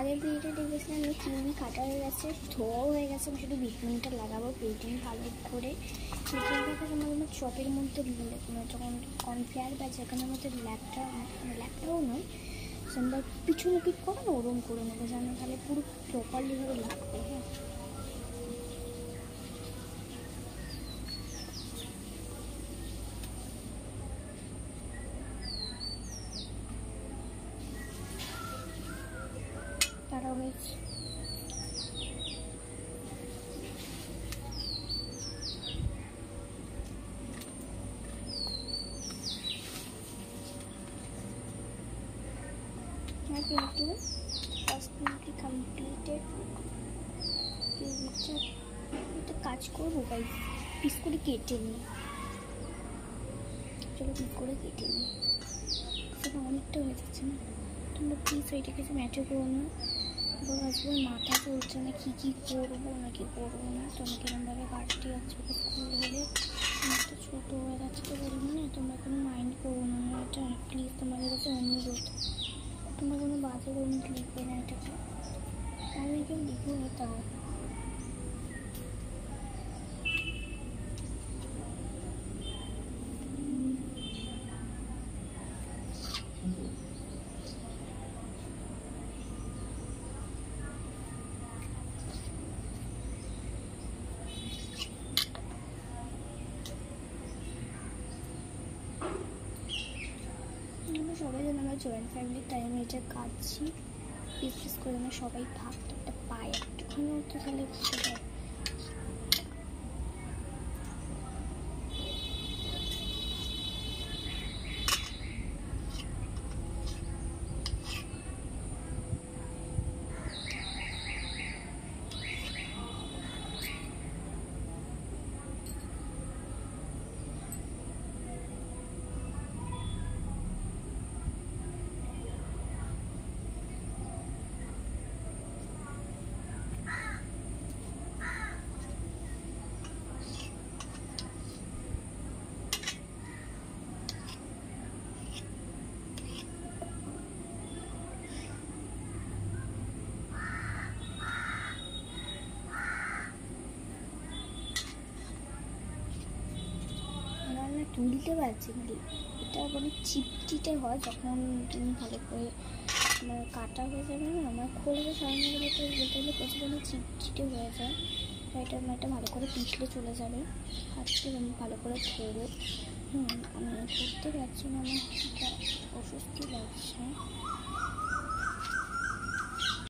আগের ভিডিওটা দেখেছিলাম আমি কিউবি কাটা হয়ে গেছে, ধোয়াও হয়ে গেছে। আমি শুধু বিটনুনটা লাগাবো পেটিং ভালো করে। পেটিং লাগাতে আমার চপের মধ্যে যখন কর্নফ্লাওয়ার বা যেখানের মধ্যে ল্যাপটাও নয়, আমরা পিছনে পিট করে না ওরম করে নেবো, যেন তাহলে পুরো প্রপারলিভাবে লাগবে। হ্যাঁ, তারা হয়েছে। কিন্তু ফার্স্টলি কমপ্লিটেড কিউবিকটা একটা কাজ করবো গাই, পিস করে কেটে নিই। চলো পিস করে কেটে নিই, সেটা অনেকটা হয়ে যাচ্ছে না। তোমরা প্লিজ ওইটা কিছু ম্যাটার করো না। এবার আসবে মাথা চলছে না কী করবো না কি করবো না। তোমরা কিরমভাবে কাটতে যাচ্ছ, স্কুল হলে অনেকটা ছোটো হয়ে যাচ্ছে তো বলবো না, তোমরা কোনো মাইন্ড করবো না এটা প্লিজ। তোমাদের কাছে অনুরোধ, তোমরা কোনো বাজে কমেন্ট লিখবে না এটাকে, আমি কেউ লিখবো না। তাও সবাই যেন আমরা জয়েন্ট ফ্যামিলির টাইমে এটা কাটছি পিস পিস করে, আমরা সবাই ভাগটা একটা পাই একটুখানি তো তাহলে সেটা তুলতে পারছি না। এটা মানে চিপটিতে হয় যখন তুমি ভালো করে কাটা হয়ে যাবে না, আমার খোলবে সামনে গেলে তো বলতে গেলে প্রচুর চিপচিটে হয়ে যায়। এটা এটা ভালো করে পিছলে চলে যাবে, হাতটি আমি ভালো করে ধরে আমি করতে পারছি না, আমার এটা অস্বস্তি লাগছে।